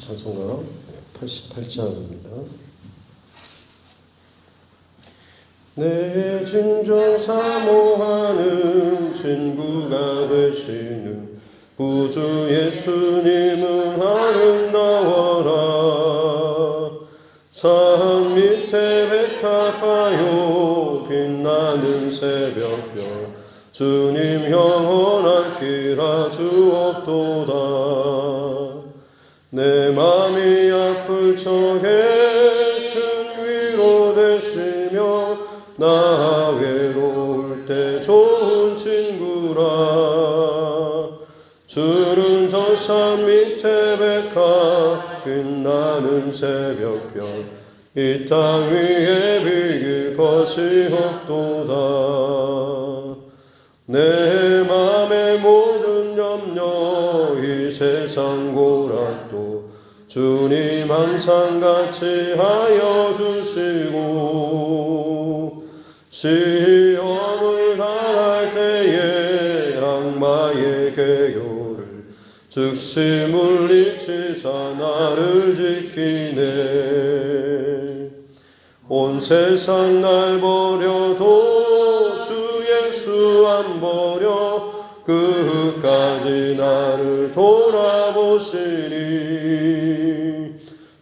찬송가 88장입니다. 내 진정 사모하는 친구가 되시는 구주 예수님은 아름다워라. 산 밑에 백합하여 빛나는 새벽별 주님 영원한 길아 주옵도다. 내 맘이 아플 적에 큰 위로 되시며 나 외로울 때 좋은 친구라. 주는 저 산 밑에 백합 빛나는 새벽별 이 땅 위에 비길 것이 없도다. 내 맘의 모든 염려 이 세상 고락도 주님 항상 같이 하여 주시고 시험을 당할 때에 악마의 계교를 즉시 물리치사 나를 지키네. 온 세상 날 버려도 주 예수 안 버려 끝까지 나를 돌아보시니.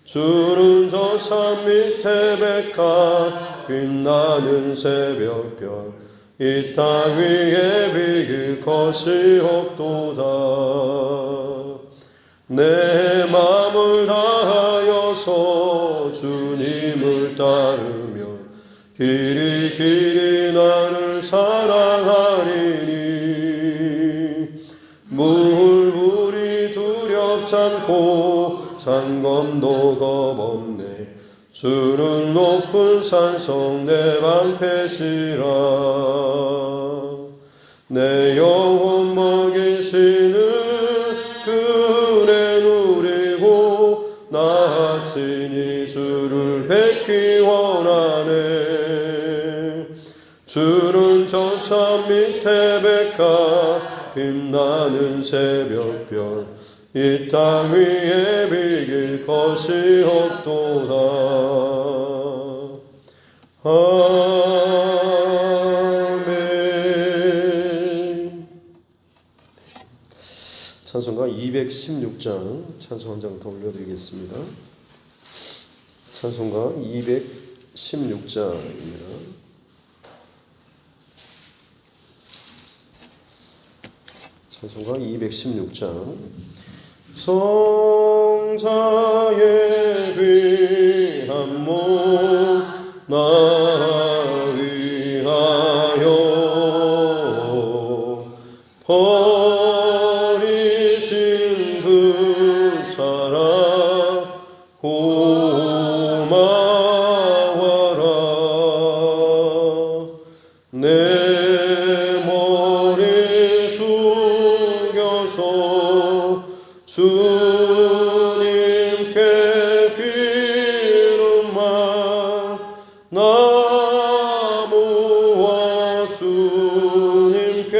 주는 저 산 밑에 백합 빛나는 새벽별 이 땅 위에 비길 것이 없도다. 내 맘을 다하여서 주님을 따르며 길이 길이 나를 사랑하리니. 물불이 두렵지 않고 장검도 겁없네. 주는 높은 산성 내 방패시라. 내 영혼 먹이시는 그 은혜 누리고 나 친히 주를 뵙기 원하네. 주는 저 산 밑에 백합 빛나는 새벽별 이 땅 위에 비길 것이 없도다. 아멘. 찬송가 216장 찬송 한 장 더 올려드리겠습니다. 찬송가 216장입니다. 찬송가 216장. 성자의 귀한 몸 나 위하여 버리신 그 사랑 고마워라. 내 머리 숙여서 주님께 비름만 나무와 주님께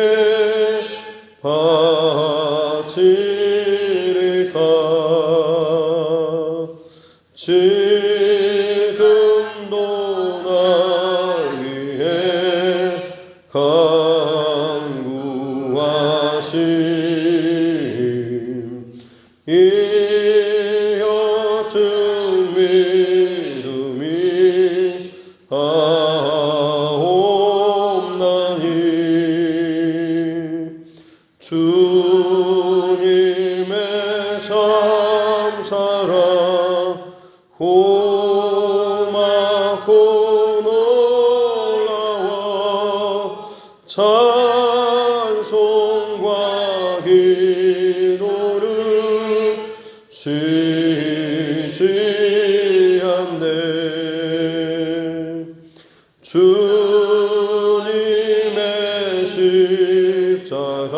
바치리까. 지금도 날 위해 간구하심 이 옅은 믿음이 하옵나니. 주님의 참사랑 고맙고 놀라워 찬송과 기도를 쉬지 않네. 주님의 십자가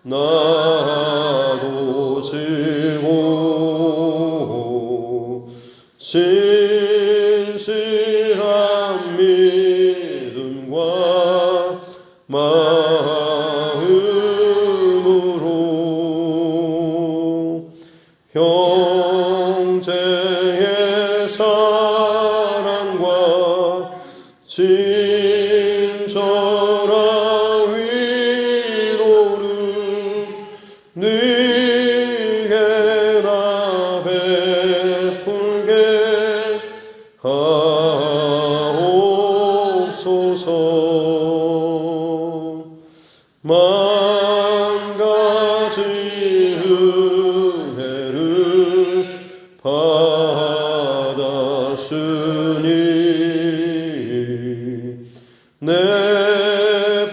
나도 지고 신실한 믿음과 마음으로 형 만 가지 은혜를 받았으니 내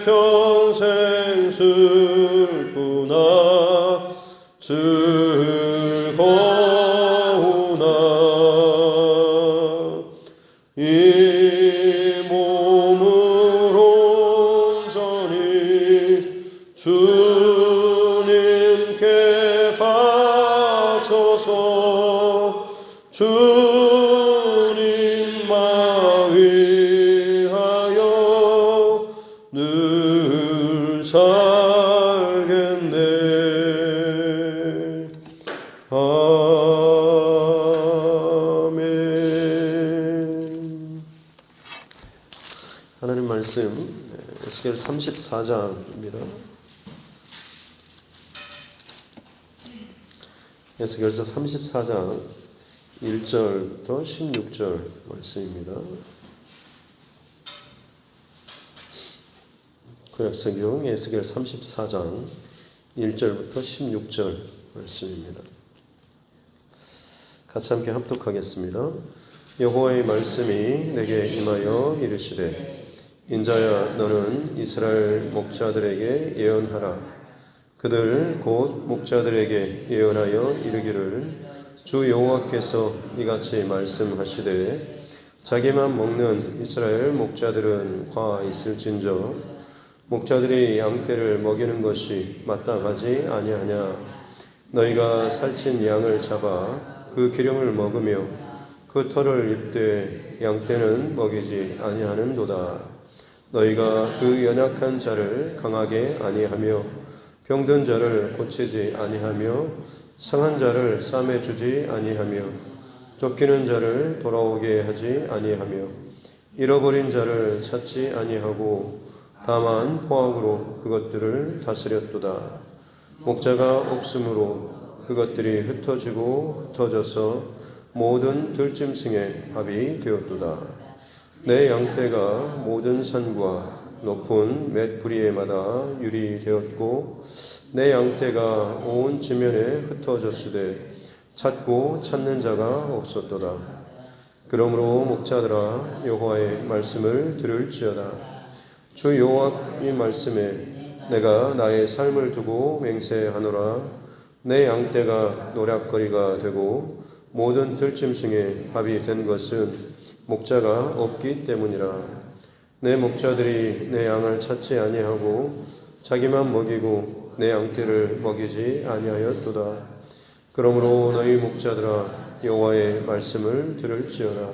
평생 슬프나 즐거우나 이 몸을 온전히 주님께 바쳐서 주님만 위하여 늘 살겠네. 아멘. 하나님 말씀 에스겔 34장입니다. 에스겔서 34장 1절부터 16절 말씀입니다. 구약성경 에스겔 34장 1절부터 16절 말씀입니다. 같이 함께 합독하겠습니다. 여호와의 말씀이 내게 임하여 이르시되 인자야 너는 이스라엘 목자들에게 예언하라. 그들 곧 목자들에게 예언하여 이르기를 주 여호와께서 이같이 말씀하시되 자기만 먹는 이스라엘 목자들은 과 있을진저 목자들이 양떼를 먹이는 것이 마땅하지 아니하냐. 너희가 살찐 양을 잡아 그 기름을 먹으며 그 털을 입되 양떼는 먹이지 아니하는도다. 너희가 그 연약한 자를 강하게 아니하며 병든 자를 고치지 아니하며 상한 자를 싸매 주지 아니하며 쫓기는 자를 돌아오게 하지 아니하며 잃어버린 자를 찾지 아니하고 다만 포악으로 그것들을 다스렸도다. 목자가 없으므로 그것들이 흩어지고 흩어져서 모든 들짐승의 밥이 되었도다. 내 양떼가 모든 산과 높은 맷부리에마다 유리되었고 내 양떼가 온 지면에 흩어졌으되 찾고 찾는 자가 없었도다. 그러므로 목자들아 여호와의 말씀을 들을지어다. 주 여호와의 말씀에 내가 나의 삶을 두고 맹세하노라. 내 양떼가 노략거리가 되고 모든 들짐승의 밥이 된 것은 목자가 없기 때문이라. 내 목자들이 내 양을 찾지 아니하고 자기만 먹이고 내 양떼를 먹이지 아니하였도다. 그러므로 너희 목자들아 여호와의 말씀을 들을지어다.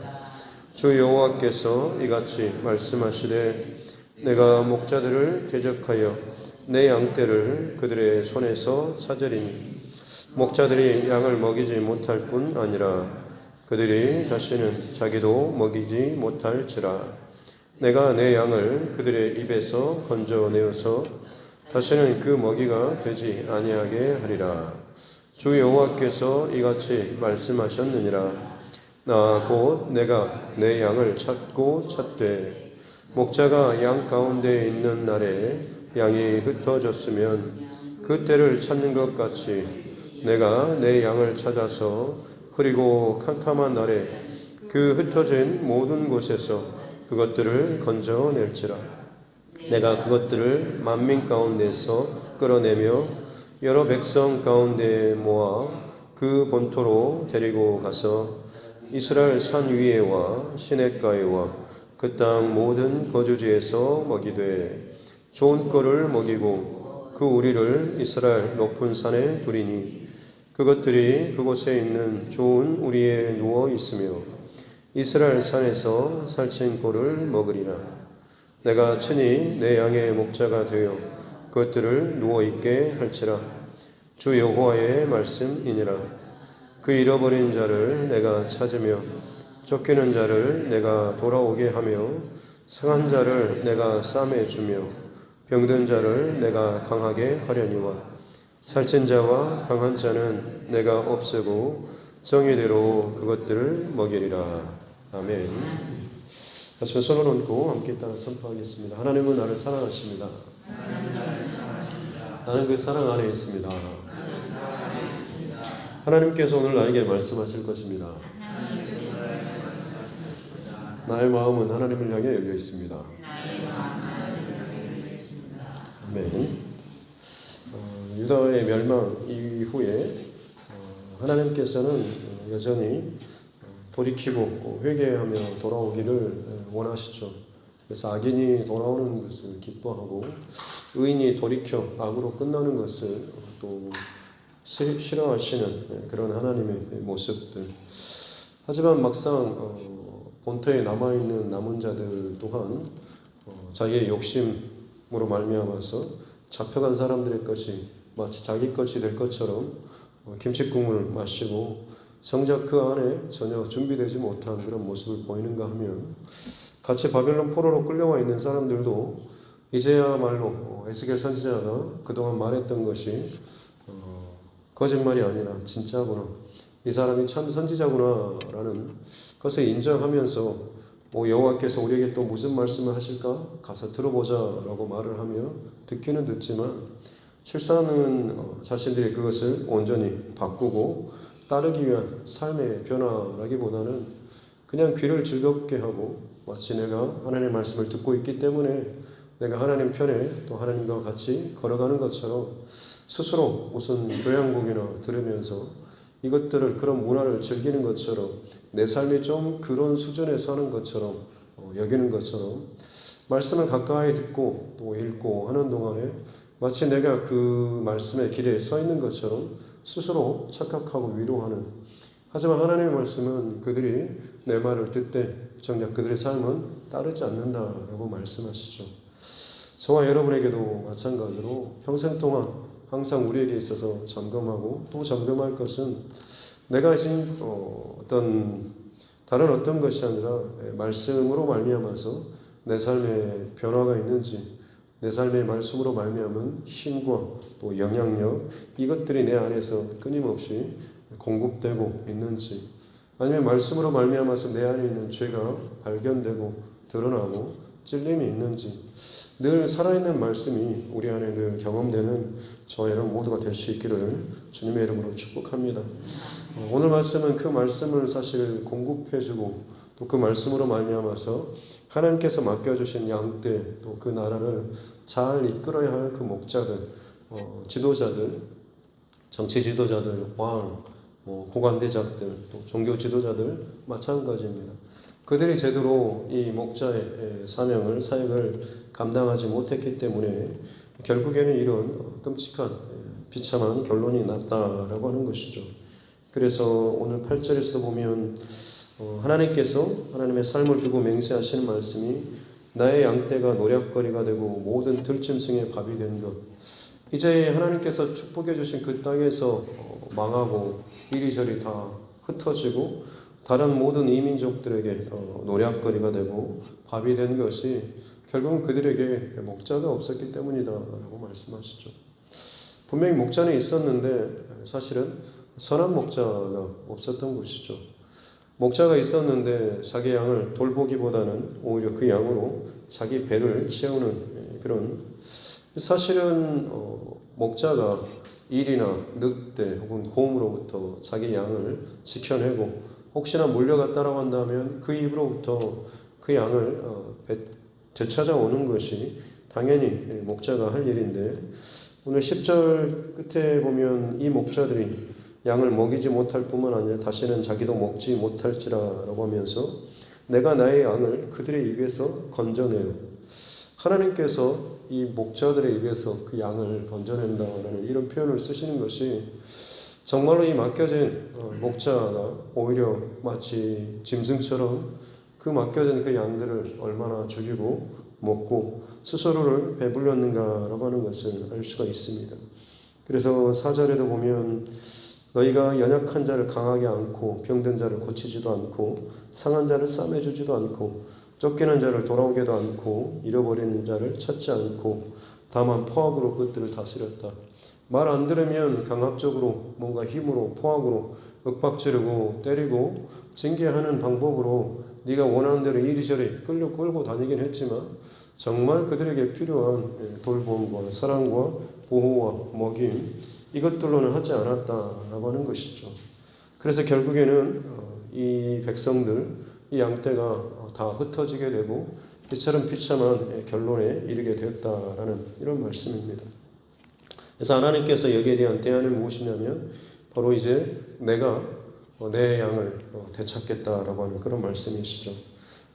주 여호와께서 이같이 말씀하시되 내가 목자들을 대적하여 내 양떼를 그들의 손에서 찾으리니 목자들이 양을 먹이지 못할 뿐 아니라 그들이 다시는 자기도 먹이지 못할지라. 내가 내 양을 그들의 입에서 건져내어서 다시는 그 먹이가 되지 아니하게 하리라. 주 여호와께서 이같이 말씀하셨느니라. 나 곧 내가 내 양을 찾고 찾되 목자가 양 가운데 있는 날에 양이 흩어졌으면 그 때를 찾는 것 같이 내가 내 양을 찾아서 흐리고 캄캄한 날에 그 흩어진 모든 곳에서 그것들을 건져낼지라. 내가 그것들을 만민 가운데서 끌어내며 여러 백성 가운데 모아 그 본토로 데리고 가서 이스라엘 산 위에와 시냇가에와 그 땅 모든 거주지에서 먹이되 좋은 꼴을 먹이고 그 우리를 이스라엘 높은 산에 두리니 그것들이 그곳에 있는 좋은 우리에 누워 있으며 이스라엘 산에서 살찐 꼴을 먹으리라. 내가 친히 내 양의 목자가 되어 그것들을 누워있게 할지라. 주 여호와의 말씀이니라. 그 잃어버린 자를 내가 찾으며 쫓기는 자를 내가 돌아오게 하며 상한 자를 내가 싸매 주며 병든 자를 내가 강하게 하려니와 살찐 자와 강한 자는 내가 없애고 정의대로 그것들을 먹이리라. 아멘. 가슴에 손을 얹고 함께 따라 선포하겠습니다. 하나님은 나를 사랑하십니다. 나는 그 사랑 안에 있습니다. 하나님께서 오늘 나에게 말씀하실 것입니다. 나의 마음은 하나님을 향해 열려 있습니다. 아멘. 유다의 멸망 이후에 하나님께서는 여전히 돌이키고 회개하며 돌아오기를 원하시죠. 그래서 악인이 돌아오는 것을 기뻐하고 의인이 돌이켜 악으로 끝나는 것을 또 싫어하시는 그런 하나님의 모습들. 하지만 막상 본토에 남아있는 남은 자들 또한 자기의 욕심으로 말미암아서 잡혀간 사람들의 것이 마치 자기 것이 될 것처럼 김칫국물을 마시고 정작 그 안에 전혀 준비되지 못한 그런 모습을 보이는가 하면 같이 바벨론 포로로 끌려와 있는 사람들도 이제야말로 에스겔 선지자가 그동안 말했던 것이 거짓말이 아니라 진짜구나, 이 사람이 참 선지자구나 라는 것을 인정하면서 여호와께서 우리에게 또 무슨 말씀을 하실까? 가서 들어보자 라고 말을 하며 듣기는 듣지만 실상은 자신들이 그것을 온전히 바꾸고 따르기 위한 삶의 변화라기보다는 그냥 귀를 즐겁게 하고 마치 내가 하나님의 말씀을 듣고 있기 때문에 내가 하나님 편에 또 하나님과 같이 걸어가는 것처럼 스스로 무슨 교향곡이나 들으면서 이것들을 그런 문화를 즐기는 것처럼 내 삶이 좀 그런 수준에 서는 것처럼 여기는 것처럼 말씀을 가까이 듣고 또 읽고 하는 동안에 마치 내가 그 말씀의 길에 서 있는 것처럼 스스로 착각하고 위로하는, 하지만 하나님의 말씀은 그들이 내 말을 듣되 정작 그들의 삶은 따르지 않는다라고 말씀하시죠. 저와 여러분에게도 마찬가지로 평생 동안 항상 우리에게 있어서 점검하고 또 점검할 것은 내가 지금 다른 어떤 것이 아니라 말씀으로 말미암아서 내 삶에 변화가 있는지, 내 삶의 말씀으로 말미암은 힘과 또 영향력, 이것들이 내 안에서 끊임없이 공급되고 있는지, 아니면 말씀으로 말미암아서 내 안에 있는 죄가 발견되고 드러나고 찔림이 있는지, 늘 살아있는 말씀이 우리 안에 늘 경험되는 저와 여러분 모두가 될 수 있기를 주님의 이름으로 축복합니다. 오늘 말씀은 그 말씀을 사실 공급해주고 또 그 말씀으로 말미암아서 하나님께서 맡겨주신 양떼 또 그 나라를 잘 이끌어야 할 그 목자들, 지도자들, 정치 지도자들, 왕, 고관대장들, 또 종교 지도자들 마찬가지입니다. 그들이 제대로 이 목자의 사명을, 사역을 감당하지 못했기 때문에 결국에는 이런 끔찍한 비참한 결론이 났다라고 하는 것이죠. 그래서 오늘 8절에서 보면 하나님께서 하나님의 삶을 두고 맹세하시는 말씀이 나의 양떼가 노략거리가 되고 모든 들짐승의 밥이 된 것. 이제 하나님께서 축복해 주신 그 땅에서 망하고 이리저리 다 흩어지고 다른 모든 이민족들에게 노략거리가 되고 밥이 된 것이 결국은 그들에게 목자가 없었기 때문이다 라고 말씀하시죠. 분명히 목자는 있었는데 사실은 선한 목자가 없었던 것이죠. 목자가 있었는데 자기 양을 돌보기보다는 오히려 그 양으로 자기 배를 채우는 그런, 사실은 목자가 일이나 늑대 혹은 곰으로부터 자기 양을 지켜내고 혹시나 몰려갔다라고 한다면 그 입으로부터 그 양을 되찾아오는 것이 당연히 목자가 할 일인데, 오늘 10절 끝에 보면 이 목자들이 양을 먹이지 못할 뿐만 아니라 다시는 자기도 먹지 못할지라라고 하면서 내가 나의 양을 그들의 입에서 건져내요. 하나님께서 이 목자들의 입에서 그 양을 건져낸다라는 이런 표현을 쓰시는 것이 정말로 이 맡겨진 목자가 오히려 마치 짐승처럼 그 맡겨진 그 양들을 얼마나 죽이고 먹고 스스로를 배불렸는가라고 하는 것을 알 수가 있습니다. 그래서 4절에도 보면 너희가 연약한 자를 강하게 안고 병든 자를 고치지도 않고 상한 자를 싸매주지도 않고 쫓기는 자를 돌아오게도 않고 잃어버리는 자를 찾지 않고 다만 포악으로 그들을 다스렸다. 말 안 들으면 강압적으로 뭔가 힘으로 포악으로 윽박지르고 때리고 징계하는 방법으로 네가 원하는 대로 이리저리 끌고 다니긴 했지만 정말 그들에게 필요한 돌봄과 사랑과 보호와 먹임 이것들로는 하지 않았다라고 하는 것이죠. 그래서 결국에는 이 백성들, 이 양떼가 다 흩어지게 되고 이처럼 비참한 결론에 이르게 되었다라는 이런 말씀입니다. 그래서 하나님께서 여기에 대한 대안은 무엇이냐면 바로 이제 내가 내 양을 되찾겠다라고 하는 그런 말씀이시죠.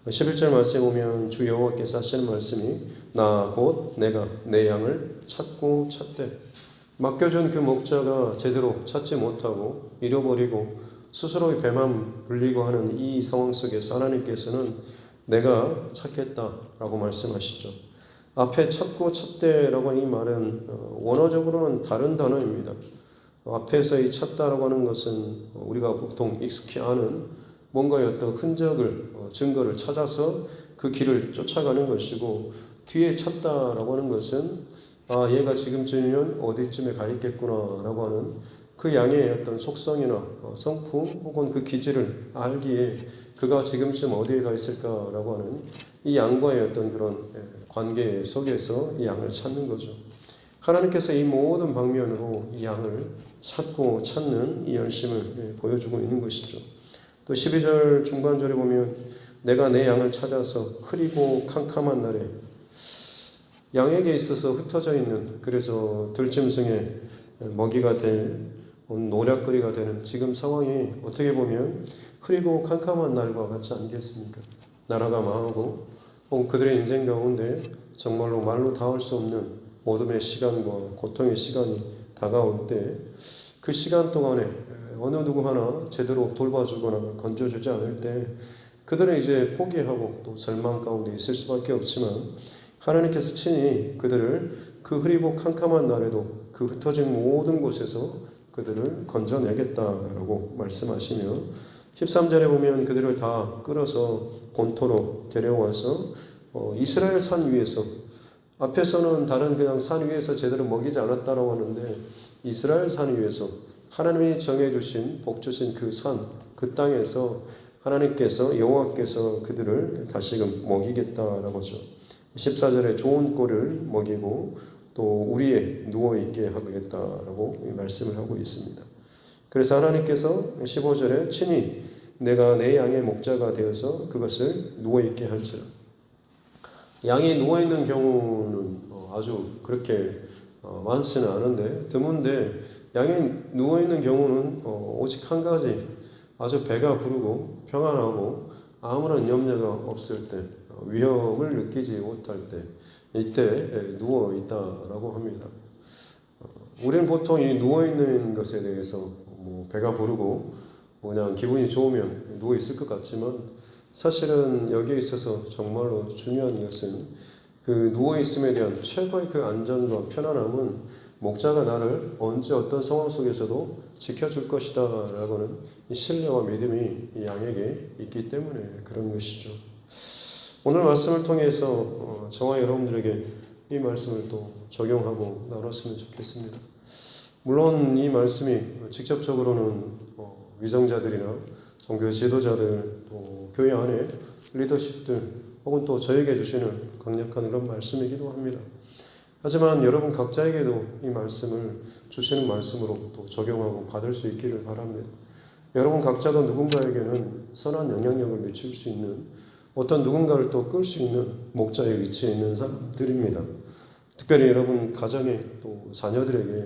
11절 말씀에 보면 주 여호와께서 하시는 말씀이 나 곧 내가 내 양을 찾고 찾되, 맡겨준 그 목자가 제대로 찾지 못하고 잃어버리고 스스로의 배만 불리고 하는 이 상황 속에서 하나님께서는 내가 찾겠다라고 말씀하시죠. 앞에 찾고 찾되라고 하는 이 말은 원어적으로는 다른 단어입니다. 앞에서 이 찾다라고 하는 것은 우리가 보통 익숙히 아는 뭔가의 어떤 흔적을, 증거를 찾아서 그 길을 쫓아가는 것이고, 뒤에 찾다라고 하는 것은 얘가 지금쯤이면 어디쯤에 가 있겠구나라고 하는 그 양의 어떤 속성이나 성품 혹은 그 기질을 알기에 그가 지금쯤 어디에 가 있을까라고 하는 이 양과의 어떤 그런 관계 속에서 이 양을 찾는 거죠. 하나님께서 이 모든 방면으로 이 양을 찾고 찾는 이 열심을 보여주고 있는 것이죠. 또 12절 중반절에 보면 내가 내 양을 찾아서 흐리고 캄캄한 날에, 양에게 있어서 흩어져 있는, 그래서 들짐승의 먹이가 될, 노략거리가 되는 지금 상황이 어떻게 보면 흐리고 캄캄한 날과 같지 않겠습니까? 나라가 망하고 그들의 인생 가운데 정말로 말로 닿을 수 없는 어둠의 시간과 고통의 시간이 다가올 때, 그 시간 동안에 어느 누구 하나 제대로 돌봐주거나 건져주지 않을 때 그들은 이제 포기하고 또 절망 가운데 있을 수밖에 없지만, 하나님께서 친히 그들을 그 흐리고 캄캄한 날에도 그 흩어진 모든 곳에서 그들을 건져내겠다라고 말씀하시며, 13절에 보면 그들을 다 끌어서 본토로 데려와서 이스라엘 산 위에서, 앞에서는 다른 그냥 산 위에서 제대로 먹이지 않았다라고 하는데 이스라엘 산 위에서 하나님이 정해주신 복 주신 그 산, 그 땅에서 하나님께서, 여호와께서 그들을 다시금 먹이겠다라고 하죠. 14절에 좋은 꼴을 먹이고 또 우리에 누워있게 하겠다라고 말씀을 하고 있습니다. 그래서 하나님께서 15절에 친히 내가 내 양의 목자가 되어서 그것을 누워있게 할지라. 양이 누워있는 경우는 아주 그렇게 많지는 않은데 드문데, 양이 누워있는 경우는 오직 한 가지, 아주 배가 부르고 평안하고 아무런 염려가 없을 때, 위험을 느끼지 못할 때, 이때 누워있다라고 합니다. 우리는 보통 이 누워있는 것에 대해서 배가 부르고 그냥 기분이 좋으면 누워있을 것 같지만, 사실은 여기에 있어서 정말로 중요한 것은 그 누워있음에 대한 최고의 그 안전과 편안함은 목자가 나를 언제 어떤 상황 속에서도 지켜줄 것이다 라고는 이 신뢰와 믿음이 이 양에게 있기 때문에 그런 것이죠. 오늘 말씀을 통해서 저와 여러분들에게 이 말씀을 또 적용하고 나눴으면 좋겠습니다. 물론 이 말씀이 직접적으로는 위정자들이나 종교 지도자들, 또 교회 안에 리더십들 혹은 또 저에게 주시는 강력한 그런 말씀이기도 합니다. 하지만 여러분 각자에게도 이 말씀을 주시는 말씀으로 또 적용하고 받을 수 있기를 바랍니다. 여러분 각자도 누군가에게는 선한 영향력을 미칠 수 있는, 어떤 누군가를 또 끌 수 있는 목자의 위치에 있는 사람들입니다. 특별히 여러분 가정에 또 자녀들에게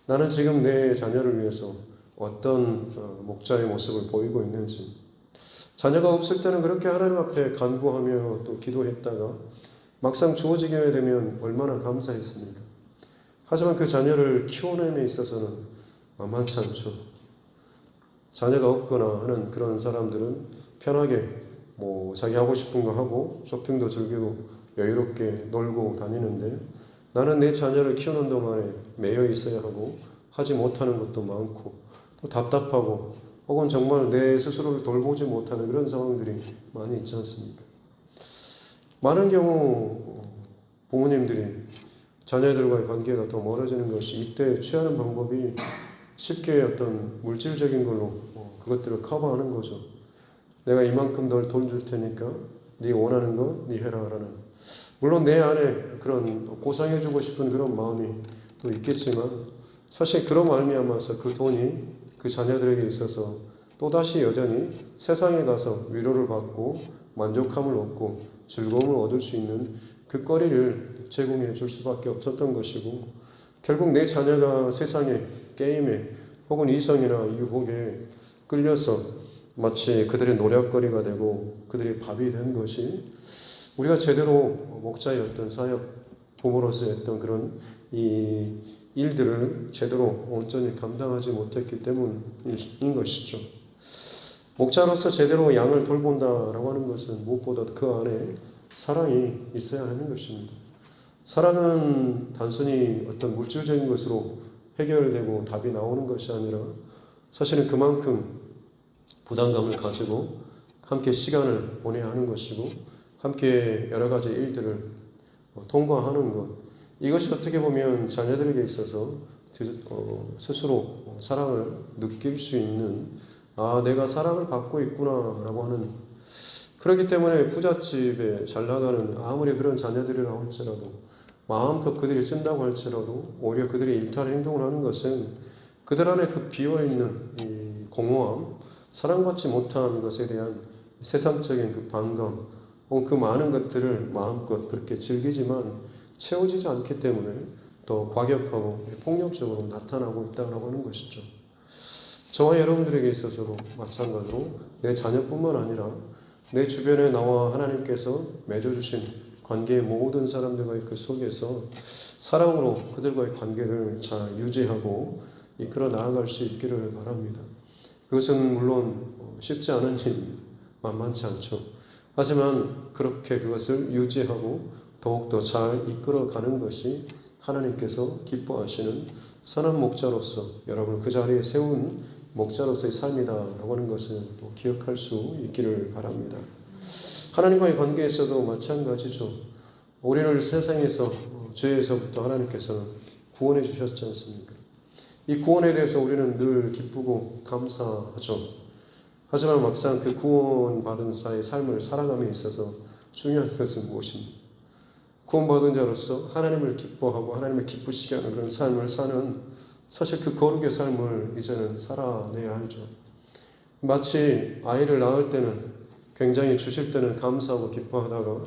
나는 지금 내 자녀를 위해서 어떤 목자의 모습을 보이고 있는지, 자녀가 없을 때는 그렇게 하나님 앞에 간구하며 또 기도했다가 막상 주어지게 되면 얼마나 감사했습니까? 하지만 그 자녀를 키워냄에 있어서는 만만치 않죠. 자녀가 없거나 하는 그런 사람들은 편하게 자기 하고 싶은 거 하고 쇼핑도 즐기고 여유롭게 놀고 다니는데, 나는 내 자녀를 키우는 동안에 매여 있어야 하고 하지 못하는 것도 많고 또 답답하고 혹은 정말 내 스스로를 돌보지 못하는 그런 상황들이 많이 있지 않습니까? 많은 경우 부모님들이 자녀들과의 관계가 더 멀어지는 것이, 이때 취하는 방법이 쉽게 어떤 물질적인 걸로 그것들을 커버하는 거죠. 내가 이만큼 널 돈 줄 테니까 네 원하는 거 네 해라 라는, 물론 내 안에 그런 보상해주고 싶은 그런 마음이 또 있겠지만 사실 그런 말미암아서 그 돈이 그 자녀들에게 있어서 또다시 여전히 세상에 가서 위로를 받고 만족함을 얻고 즐거움을 얻을 수 있는 그 거리를 제공해 줄 수밖에 없었던 것이고, 결국 내 자녀가 세상에 게임에 혹은 이성이나 유혹에 끌려서 마치 그들의 노략거리가 되고 그들의 밥이 된 것이 우리가 제대로 목자의 어떤 사역, 부모로서의 어떤 그런 이 일들을 제대로 온전히 감당하지 못했기 때문인 것이죠. 목자로서 제대로 양을 돌본다라고 하는 것은 무엇보다 그 안에 사랑이 있어야 하는 것입니다. 사랑은 단순히 어떤 물질적인 것으로 해결되고 답이 나오는 것이 아니라 사실은 그만큼 부담감을 가지고 함께 시간을 보내야 하는 것이고 함께 여러 가지 일들을 통과하는 것, 이것이 어떻게 보면 자녀들에게 있어서 스스로 사랑을 느낄 수 있는, 내가 사랑을 받고 있구나라고 하는, 그렇기 때문에 부잣집에 잘 나가는 아무리 그런 자녀들이라고 할지라도 마음껏 그들이 쓴다고 할지라도 오히려 그들이 일탈 행동을 하는 것은 그들 안에 그 비어있는 이 공허함, 사랑받지 못한 것에 대한 세상적인 그 반감, 그 많은 것들을 마음껏 그렇게 즐기지만 채워지지 않기 때문에 더 과격하고 폭력적으로 나타나고 있다고 하는 것이죠. 저와 여러분들에게 있어서도 마찬가지로 내 자녀뿐만 아니라 내 주변에 나와 하나님께서 맺어주신 관계의 모든 사람들과의 그 속에서 사랑으로 그들과의 관계를 잘 유지하고 이끌어 나아갈 수 있기를 바랍니다. 그것은 물론 쉽지 않은 일입니다. 만만치 않죠. 하지만 그렇게 그것을 유지하고 더욱더 잘 이끌어가는 것이 하나님께서 기뻐하시는 선한 목자로서 여러분을 그 자리에 세운 목자로서의 삶이다라고 하는 것을 또 기억할 수 있기를 바랍니다. 하나님과의 관계에서도 마찬가지죠. 우리를 세상에서 죄에서부터 하나님께서는 구원해 주셨지 않습니까? 이 구원에 대해서 우리는 늘 기쁘고 감사하죠. 하지만 막상 그 구원받은 자의 삶을 살아감에 있어서 중요한 것은 무엇입니까? 구원받은 자로서 하나님을 기뻐하고 하나님을 기쁘시게 하는 그런 삶을 사는, 사실 그 거룩의 삶을 이제는 살아내야 하죠. 마치 아이를 낳을 때는 굉장히 주실 때는 감사하고 기뻐하다가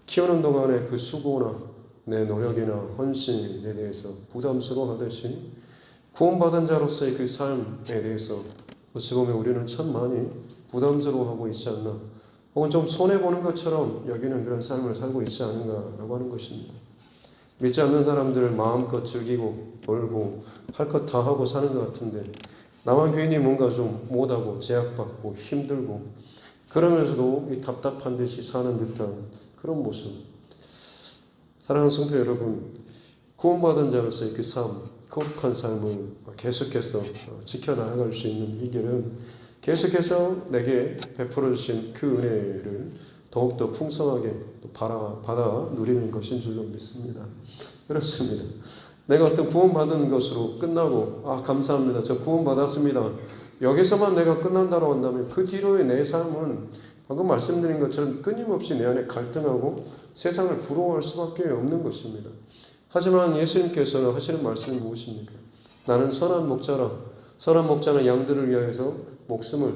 키우는 동안에 그 수고나 내 노력이나 헌신에 대해서 부담스러워하듯이 구원받은 자로서의 그 삶에 대해서 어찌 보면 우리는 참 많이 부담스러워하고 있지 않나, 혹은 좀 손해보는 것처럼 여기는 그런 삶을 살고 있지 않은가라고 하는 것입니다. 믿지 않는 사람들을 마음껏 즐기고 놀고 할 것 다 하고 사는 것 같은데 나만 괜히 뭔가 좀 못하고 제약받고 힘들고 그러면서도 이 답답한 듯이 사는 듯한 그런 모습. 사랑하는 성도 여러분, 구원받은 자로서의 그 삶, 거룩한 삶을 계속해서 지켜나갈 수 있는 비결은 계속해서 내게 베풀어 주신 그 은혜를 더욱더 풍성하게 받아 누리는 것인 줄로 믿습니다. 그렇습니다. 내가 어떤 구원받은 것으로 끝나고 감사합니다. 저 구원받았습니다. 여기서만 내가 끝난다고 한다면 그 뒤로의 내 삶은 방금 말씀드린 것처럼 끊임없이 내 안에 갈등하고 세상을 부러워할 수밖에 없는 것입니다. 하지만 예수님께서 하시는 말씀이 무엇입니까? 나는 선한 목자라. 선한 목자는 양들을 위하여서 목숨을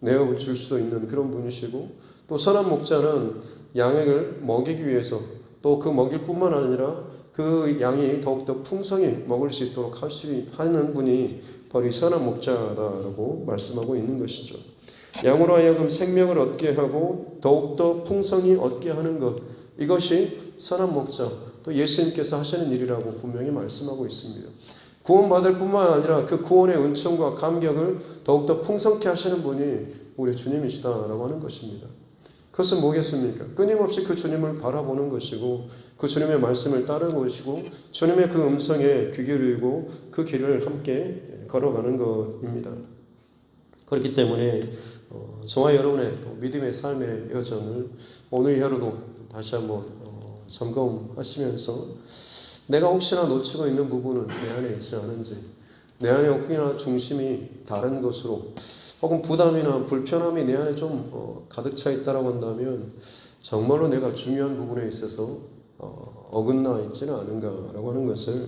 내어줄 수도 있는 그런 분이시고, 또 선한 목자는 양을 먹이기 위해서 또 그 먹일 뿐만 아니라 그 양이 더욱더 풍성히 먹을 수 있도록 하는 분이 바로 이 선한 목자다라고 말씀하고 있는 것이죠. 양으로 하여금 생명을 얻게 하고 더욱더 풍성히 얻게 하는 것, 이것이 선한 목자, 또 예수님께서 하시는 일이라고 분명히 말씀하고 있습니다. 구원받을 뿐만 아니라 그 구원의 은총과 감격을 더욱더 풍성케 하시는 분이 우리 주님이시다라고 하는 것입니다. 그것은 뭐겠습니까? 끊임없이 그 주님을 바라보는 것이고 그 주님의 말씀을 따르는 것이고 주님의 그 음성에 귀 기울이고 그 길을 함께 걸어가는 것입니다. 그렇기 때문에 저와 여러분의 믿음의 삶의 여정을 오늘 하루도 다시 한번 점검하시면서 내가 혹시나 놓치고 있는 부분은 내 안에 있지 않은지, 내 안에 혹시나 중심이 다른 것으로 혹은 부담이나 불편함이 내 안에 좀 가득 차 있다고 한다면 정말로 내가 중요한 부분에 있어서 어긋나 있지는 않은가라고 하는 것을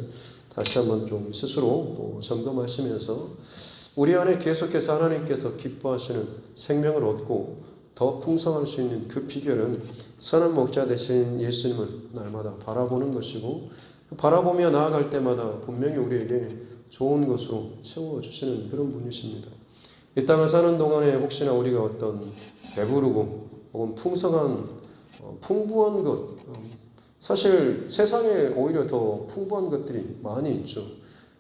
다시 한번 좀 스스로 또 점검하시면서 우리 안에 계속해서 하나님께서 기뻐하시는 생명을 얻고 더 풍성할 수 있는 그 비결은 선한 목자 되신 예수님을 날마다 바라보는 것이고, 바라보며 나아갈 때마다 분명히 우리에게 좋은 것으로 채워주시는 그런 분이십니다. 이 땅을 사는 동안에 혹시나 우리가 어떤 배부르고 혹은 풍부한 것, 사실 세상에 오히려 더 풍부한 것들이 많이 있죠.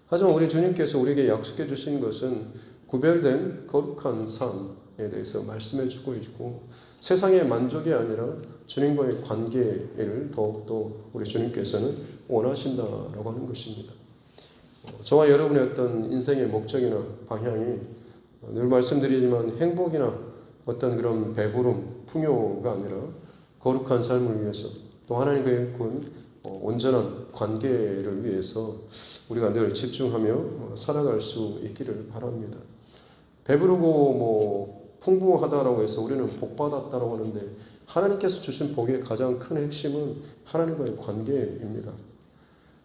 하지만 우리 주님께서 우리에게 약속해 주신 것은 구별된 거룩한 삶에 대해서 말씀해 주고 있고, 세상의 만족이 아니라 주님과의 관계를 더욱더 우리 주님께서는 원하신다라고 하는 것입니다. 저와 여러분의 어떤 인생의 목적이나 방향이 늘 말씀드리지만 행복이나 어떤 그런 배부름, 풍요가 아니라 거룩한 삶을 위해서, 또 하나님과의 온전한 관계를 위해서 우리가 늘 집중하며 살아갈 수 있기를 바랍니다. 배부르고 풍부하다라고 해서 우리는 복받았다라고 하는데, 하나님께서 주신 복의 가장 큰 핵심은 하나님과의 관계입니다.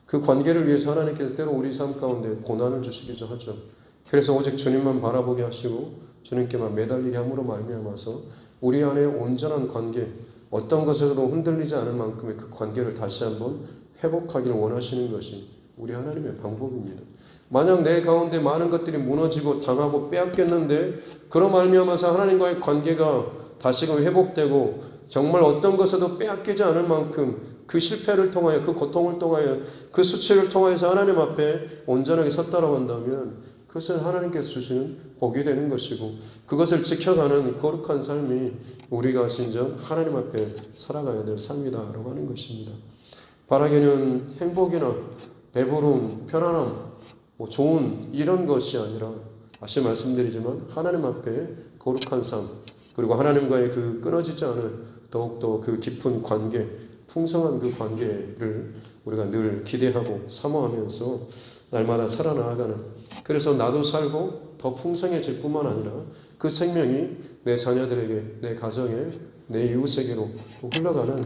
그 관계를 위해서 하나님께서 때로 우리 삶 가운데 고난을 주시기도 하죠. 그래서 오직 주님만 바라보게 하시고 주님께만 매달리게 함으로 말미암아서 우리 안에 온전한 관계, 어떤 것에서도 흔들리지 않을 만큼의 그 관계를 다시 한번 회복하기를 원하시는 것이 우리 하나님의 방법입니다. 만약 내 가운데 많은 것들이 무너지고 당하고 빼앗겼는데, 그로 말미암아서 하나님과의 관계가 다시금 회복되고 정말 어떤 것에도 빼앗기지 않을 만큼 그 실패를 통하여, 그 고통을 통하여, 그 수치를 통하여서 하나님 앞에 온전하게 섰다라고 한다면 그것은 하나님께서 주시는 복이 되는 것이고, 그것을 지켜가는 거룩한 삶이 우리가 진정 하나님 앞에 살아가야 될 삶이다라고 하는 것입니다. 바라기는 행복이나 배부름, 편안함, 좋은 이런 것이 아니라, 다시 말씀드리지만 하나님 앞에 거룩한 삶, 그리고 하나님과의 그 끊어지지 않을 더욱더 그 깊은 관계, 풍성한 그 관계를 우리가 늘 기대하고 사모하면서 날마다 살아나가는, 그래서 나도 살고 더 풍성해질 뿐만 아니라 그 생명이 내 자녀들에게, 내 가정에, 내 이웃에게로 흘러가는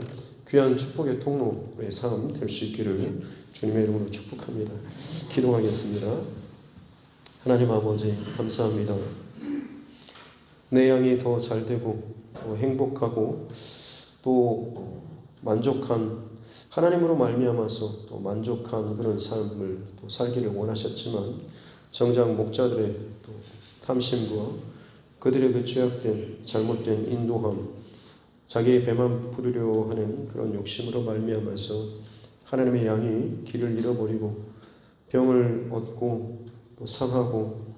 귀한 축복의 통로의 삶 될 수 있기를 주님의 이름으로 축복합니다. 기도하겠습니다. 하나님 아버지, 감사합니다. 내 양이 더 잘되고 더 행복하고 또 만족한, 하나님으로 말미암아서 또 만족한 그런 삶을 또 살기를 원하셨지만, 정작 목자들의 또 탐심과 그들의 그 죄악된 잘못된 인도함, 자기의 배만 부르려 하는 그런 욕심으로 말미암아서 하나님의 양이 길을 잃어버리고 병을 얻고 또 상하고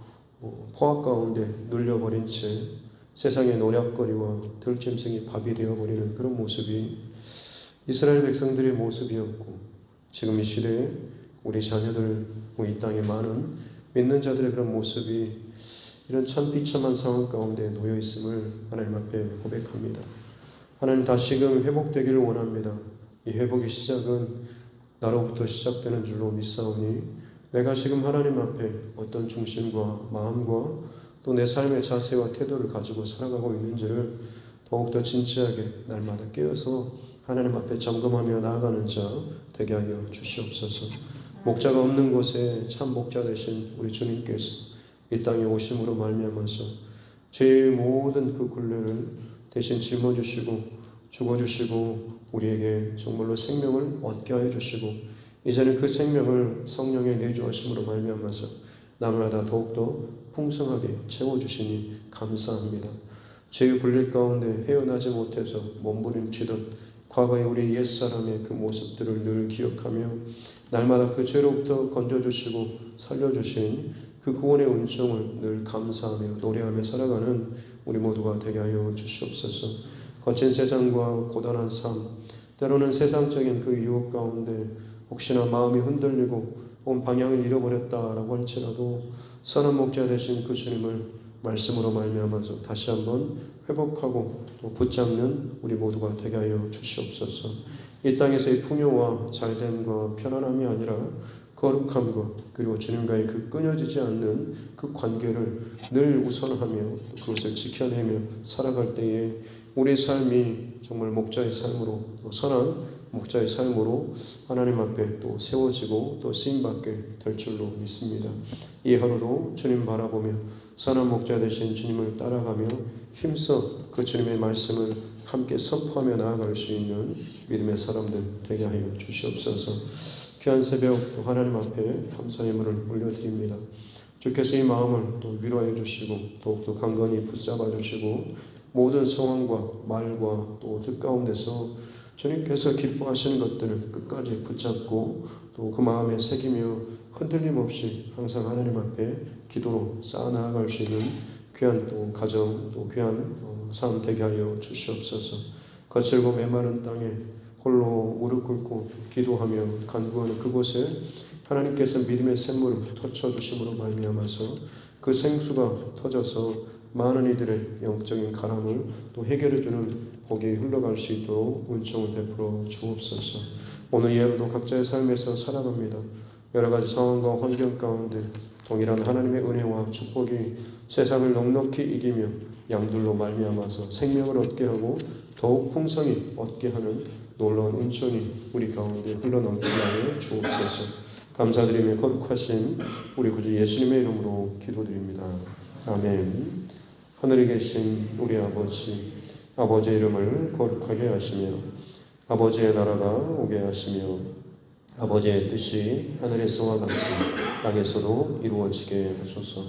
포악 가운데 눌려버린 채 세상의 노략거리와 들짐승이 밥이 되어버리는 그런 모습이 이스라엘 백성들의 모습이었고, 지금 이 시대에 우리 자녀들, 이 땅에 많은 믿는 자들의 그런 모습이 이런 참 비참한 상황 가운데 놓여 있음을 하나님 앞에 고백합니다. 하나님, 다시금 회복되기를 원합니다. 이 회복의 시작은 나로부터 시작되는 줄로 믿사오니, 내가 지금 하나님 앞에 어떤 중심과 마음과 또 내 삶의 자세와 태도를 가지고 살아가고 있는지를 더욱더 진지하게 날마다 깨어서 하나님 앞에 점검하며 나아가는 자 되게 하여 주시옵소서. 목자가 없는 곳에 참 목자 되신 우리 주님께서 이 땅에 오심으로 말미암아서 죄의 모든 그 굴레를 대신 짊어주시고 죽어주시고 우리에게 정말로 생명을 얻게 하여 주시고, 이제는 그 생명을 성령의 내주하심으로 말미암아서 날마다 더욱더 풍성하게 채워주시니 감사합니다. 죄의 굴레 가운데 헤어나지 못해서 몸부림치던 과거의 우리 옛사람의 그 모습들을 늘 기억하며 날마다 그 죄로부터 건져주시고 살려주신 그 구원의 은총을 늘 감사하며 노래하며 살아가는 우리 모두가 되게 하여 주시옵소서. 거친 세상과 고단한 삶, 때로는 세상적인 그 유혹 가운데 혹시나 마음이 흔들리고 온 방향을 잃어버렸다라고 할지라도 선한 목자 되신 그 주님을 말씀으로 말미암아서 다시 한번 회복하고 또 붙잡는 우리 모두가 되게 하여 주시옵소서. 이 땅에서의 풍요와 잘됨과 편안함이 아니라 거룩함과 그리고 주님과의 그 끊어지지 않는 그 관계를 늘 우선하며 그것을 지켜내며 살아갈 때에 우리 삶이 정말 목자의 삶으로 선한 목자의 삶으로 하나님 앞에 또 세워지고 또 쓰임받게 될 줄로 믿습니다. 이 하루도 주님 바라보며 선한 목자 되신 주님을 따라가며 힘써 그 주님의 말씀을 함께 선포하며 나아갈 수 있는 믿음의 사람들 되게 하여 주시옵소서. 귀한 새벽 또 하나님 앞에 감사의 문을 올려드립니다. 주께서 이 마음을 또 위로해 주시고 더욱더 강건히 붙잡아 주시고 모든 상황과 말과 또 뜻 가운데서 주님께서 기뻐하시는 것들을 끝까지 붙잡고 또 그 마음에 새기며 흔들림 없이 항상 하나님 앞에 기도로 쌓아 나아갈 수 있는 귀한 또 가정 또 귀한 삶 되게 하여 주시옵소서. 거칠고 메마른 땅에 홀로 무릎 꿇고 기도하며 간구하는 그곳에 하나님께서 믿음의 샘물을 터쳐주심으로 말미암아서 그 생수가 터져서 많은 이들의 영적인 가람을 또 해결해주는 복이 흘러갈 수 있도록 은총을 베풀어 주옵소서. 오늘 이 하루도 각자의 삶에서 살아갑니다. 여러 가지 상황과 환경 가운데 동일한 하나님의 은혜와 축복이 세상을 넉넉히 이기며 양들로 말미암아서 생명을 얻게 하고 더욱 풍성히 얻게 하는 놀라운 은총이 우리 가운데 흘러넘치게 하여 주옵소서. 감사드리며 거룩하신 우리 구주 예수님의 이름으로 기도드립니다. 아멘. 하늘에 계신 우리 아버지, 아버지의 이름을 거룩하게 하시며 아버지의 나라가 오게 하시며 아버지의 뜻이 하늘에서와 같이 땅에서도 이루어지게 하소서.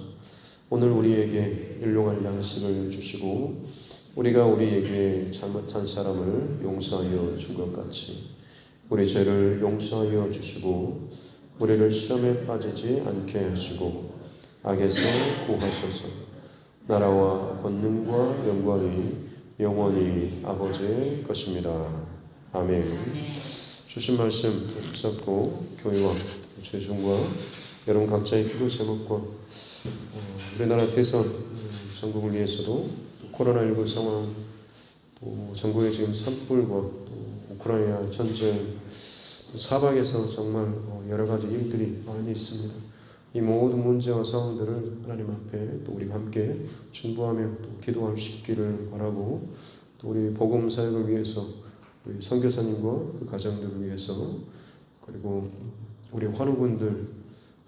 오늘 우리에게 일용할 양식을 주시고 우리가 우리에게 잘못한 사람을 용서하여 준 것 같이 우리 죄를 용서하여 주시고 우리를 시험에 빠지지 않게 하시고 악에서 구하소서. 나라와 권능과 영광이 영원히 아버지의 것입니다. 아멘. 주신 말씀 붙잡고 교회와 죄중과 여러분 각자의 기도 제목과 우리나라 대선 전국을 위해서도 코로나19 상황 또 전국의 지금 산불과 또 우크라이나 전쟁 사박에서 정말 여러 가지 일들이 많이 있습니다. 이 모든 문제와 상황들을 하나님 앞에 또 우리가 함께 중보하며 또 기도할 수 있기를 바라고 또 우리 복음 사역을 위해서 우리 선교사님과 그 가정들을 위해서 그리고 우리 환우분들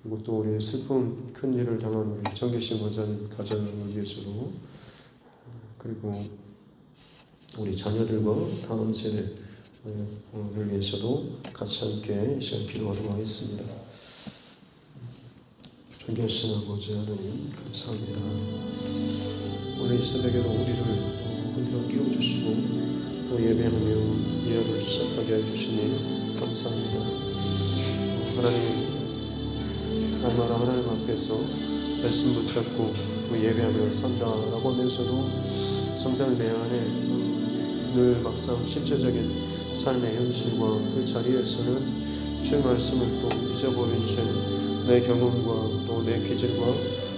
그리고 또 우리 슬픈 큰 일을 당한 우리 정계신 원사님 가정을 위해서도 그리고 우리 자녀들과 다음 세대를 위해서도 같이 함께 이 시간 기도하도록 하겠습니다. 존귀하신 아버지 하나님 감사합니다. 오늘 이 새벽에도 우리를 흔들어 깨워주시고 또 예배하며 예약을 시작하게 해주시니 감사합니다. 하나님 날마다 하나님 앞에서 말씀 붙잡고 예배하며 산다라고 하면서도 성당 내 안에 늘 막상 실제적인 삶의 현실과 그 자리에서는 주의 말씀을 또 잊어버린 채 내 경험과 또 내 기질과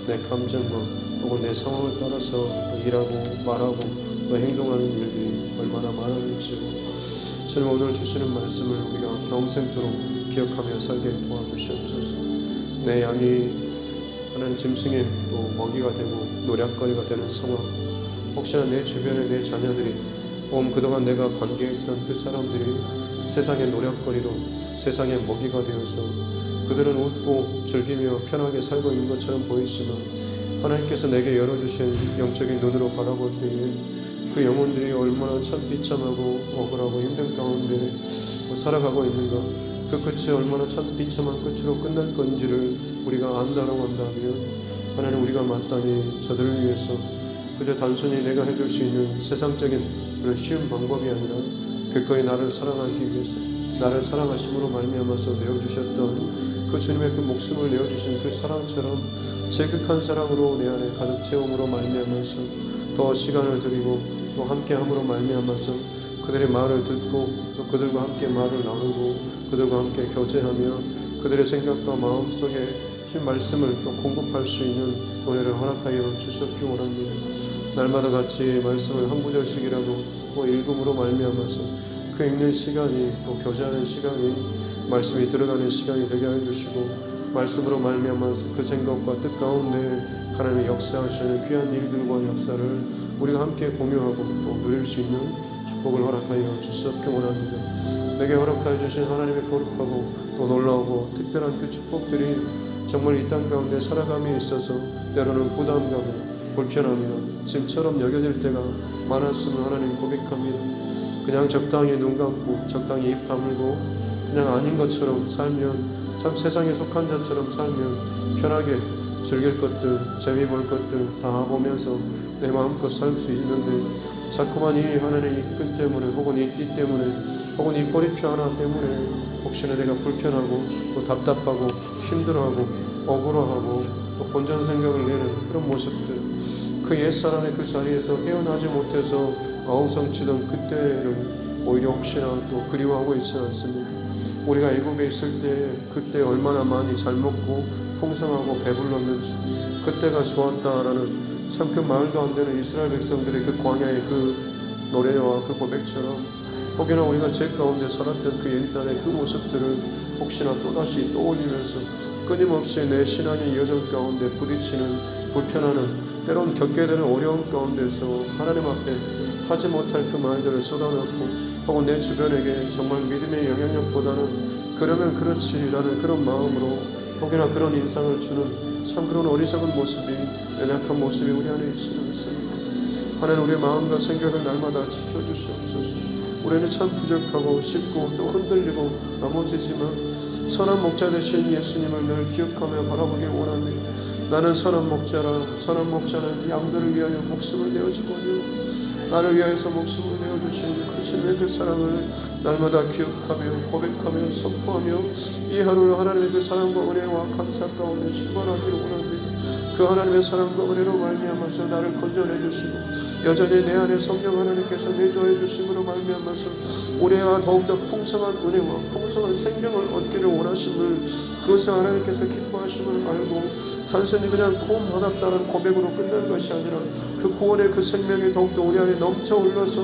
내 감정과 혹은 내 상황을 따라서 일하고 말하고 또 행동하는 일들이 얼마나 많은지요. 주님 오늘 주시는 말씀을 우리가 평생토록 기억하며 살게 도와주시옵소서. 내 양이 하나님 짐승의 또 먹이가 되고 노략거리가 되는 상황, 혹시나 내 주변에 내 자녀들이 혹은 그동안 내가 관계했던 그 사람들이 세상의 노략거리로 세상의 먹이가 되어서 그들은 웃고 즐기며 편하게 살고 있는 것처럼 보이지만 하나님께서 내게 열어주신 영적인 눈으로 바라볼 때에 그 영혼들이 얼마나 참 비참하고 억울하고 힘든 가운데 살아가고 있는가, 그 끝이 얼마나 참 비참한 끝으로 끝날 건지를 우리가 안다라고 한다면 하나님 우리가 마땅히 저들을 위해서 그저 단순히 내가 해줄 수 있는 세상적인 그런 쉬운 방법이 아니라 그거에 나를 사랑하기 위해서 나를 사랑하심으로 말미암아서 내어주셨던 그 주님의 그 목숨을 내어주신 그 사랑처럼 제극한 사랑으로 내 안에 가득 채움으로 말미암아서 더 시간을 드리고 또 함께함으로 말미암아서 그들의 말을 듣고 또 그들과 함께 말을 나누고 그들과 함께 교제하며 그들의 생각과 마음속에 신 말씀을 또 공급할 수 있는 은혜를 허락하여 주셨기 원합니다. 날마다 같이 말씀을 한 구절씩이라도 또 읽음으로 말미암아서 그 읽는 시간이 또 교제하는 시간이 말씀이 들어가는 시간이 되게 해주시고 말씀으로 말미암아서 그 생각과 뜻 가운데 하나님의 역사하시는 귀한 일들과 역사를 우리가 함께 공유하고 또 누릴 수 있는 축복을 허락하여 주시옵기 원합니다. 내게 허락하여 주신 하나님의 거룩하고 또 놀라우고 특별한 그 축복들이 정말 이 땅 가운데 살아감에 있어서 때로는 부담감이 불편함이나 짐처럼 여겨질 때가 많았음을 하나님 고백합니다. 그냥 적당히 눈 감고 적당히 입 다물고 그냥 아닌 것처럼 살면 참 세상에 속한 자처럼 살면 편하게 즐길 것들, 재미 볼 것들 다 보면서 내 마음껏 살 수 있는데 자꾸만 이 하나님의 이끈 때문에 혹은 이 띠 때문에 혹은 이 꼬리표 하나 때문에 혹시나 내가 불편하고 또 답답하고 힘들어하고 억울하고 또 본전 생각을 내는 그런 모습들, 그 옛사람의 그 자리에서 헤어나지 못해서 아우성치던 그때를 오히려 혹시나 또 그리워하고 있지 않습니까? 우리가 애굽에 있을 때 그때 얼마나 많이 잘 먹고 풍성하고 배불렀는지, 그때가 좋았다라는 참 그 말도 안 되는 이스라엘 백성들의 그 광야의 그 노래와 그 고백처럼 혹여나 우리가 죄 가운데 살았던 그 옛날의 그 모습들을 혹시나 또다시 떠올리면서 끊임없이 내 신앙의 여정 가운데 부딪히는 불편하는 때론 겪게 되는 어려움 가운데서 하나님 앞에 하지 못할 그 말들을 쏟아놓고 혹은 내 주변에게 정말 믿음의 영향력보다는 그러면 그렇지라는 그런 마음으로 혹여나 그런 인상을 주는 참 그런 어리석은 모습이, 연약한 모습이 우리 안에 있지 않습니까? 하나님 우리의 마음과 생각을 날마다 지켜주시옵소서. 우리는 참 부족하고 쉽고 또 흔들리고 넘어지지만 선한 목자 되신 예수님을 늘 기억하며 바라보기 원합니다. 나는 선한 목자라. 선한 목자는 양들을 위하여 목숨을 내어주거든요. 나를 위하여서 목숨을 내어주신 그 주님의 그 사랑을 날마다 기억하며 고백하며 선포하며 이 하루를 하나님의 그 사랑과 은혜와 감사 가운데 출발하기를 원합니다. 그 하나님의 사랑과 은혜로 말미암아서 나를 건져내 주시고 여전히 내 안에 성령 하나님께서 내주해 주심으로 말미암아서 우리가 더욱더 풍성한 은혜와 풍성한 생명을 얻기를 원하심을, 그것을 하나님께서 기뻐하심을 알고 단순히 그냥 구원 받았다는 고백으로 끝난 것이 아니라 그 구원의 그 생명이 더욱더 우리 안에 넘쳐 흘러서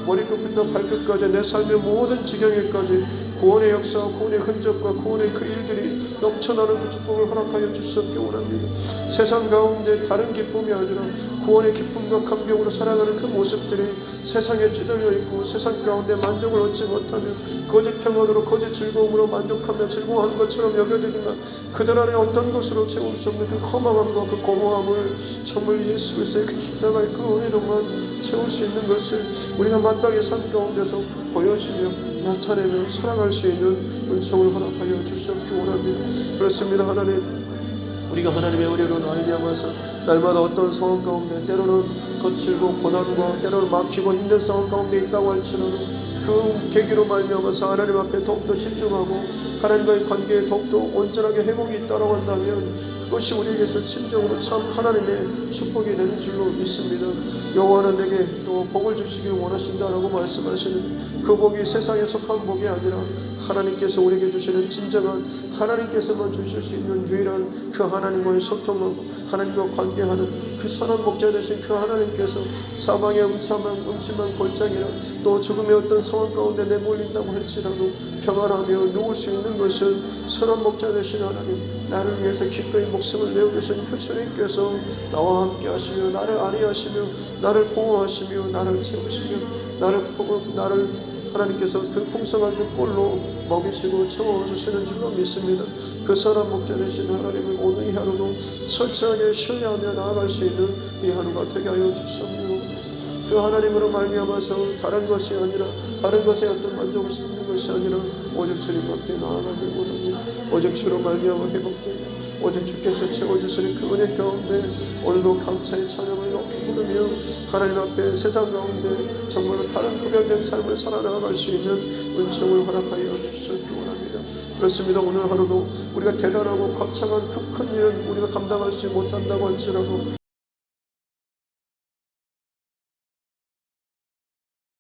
머리끝부터 발끝까지 내 삶의 모든 지경에까지 구원의 역사와 구원의 흔적과 구원의 그 일들이 넘쳐나는 그 축복을 허락하여 주시옵기 원합니다. 세상 가운데 다른 기쁨이 아니라 구원의 기쁨과 감격으로 살아가는 그 모습들이 세상에 찌들려 있고 세상 가운데 만족을 얻지 못하며 거짓 평안으로 거짓 즐거움으로 만족하며 즐거워하는 것처럼 여겨지지만 그들 안에 어떤 것으로 채울 수 없는 그 허망함과 그 공허함을 정말 예수 그리스도의 그 십자가의 그 은혜로만 채울 수 있는 것을 우리가 마땅히 삶 가운데서 보여주며 나타내며 살아갈 수 있는 은총을 허락하여 주시옵기 원합니다. 그렇습니다. 하나님, 우리가 하나님의 은혜로 말미암아서 날마다 어떤 상황 가운데 때로는 거칠고 고난과 때로는 막히고 힘든 상황 가운데 있다고 할지라도 그 계기로 말미암아서 하나님 앞에 더욱더 집중하고 하나님과의 관계에 더욱더 온전하게 회복이 있다고 한다면 그것이 우리에게서 진정으로 참 하나님의 축복이 되는 줄로 믿습니다. 여호와는 내게 또 복을 주시길 원하신다라고 말씀하시는 그 복이 세상에 속한 복이 아니라 하나님께서 우리에게 주시는 진정한, 하나님께서만 주실 수 있는 유일한 그 하나님과의 소통하고 하나님과 관계하는 그 선한 목자 되신 그 하나님께서 사망의 음침한 골짜기나 또 죽음의 어떤 상황 가운데 내몰린다고 할지라도 평안하며 누울 수 있는 것은 선한 목자 되신 하나님, 나를 위해서 기꺼이 목숨을 내어주신 그 주님께서 나와 함께 하시며 나를 안위하시며 나를 보호하시며 나를 채우시며 나를 하나님께서 그 풍성한 그 꼴로 먹이시고 채워주시는 줄로 믿습니다. 그 선한 목자 되신 하나님을 오늘 이 하루도 철저하게 신뢰하며 나아갈 수 있는 이 하루가 되게 하여 주시옵소서. 그 하나님으로 말미암아서 다른 것이 아니라 다른 것에 어떤 만족을 찾는 것이 아니라 오직 주님 앞에 나아가길 원합니다. 오직 주로 말미암아 회복되고 오직 주께서 채워주시는 그 은혜 가운데 오늘도 감사의 찬양을 높이 부르며 하나님 앞에 세상 가운데 정말로 다른 구별된 삶을 살아나갈 수 있는 은총을 허락하여 주시기 원합니다. 그렇습니다. 오늘 하루도 우리가 대단하고 거창한 그 큰 일은 우리가 감당하지 못한다고 할지라도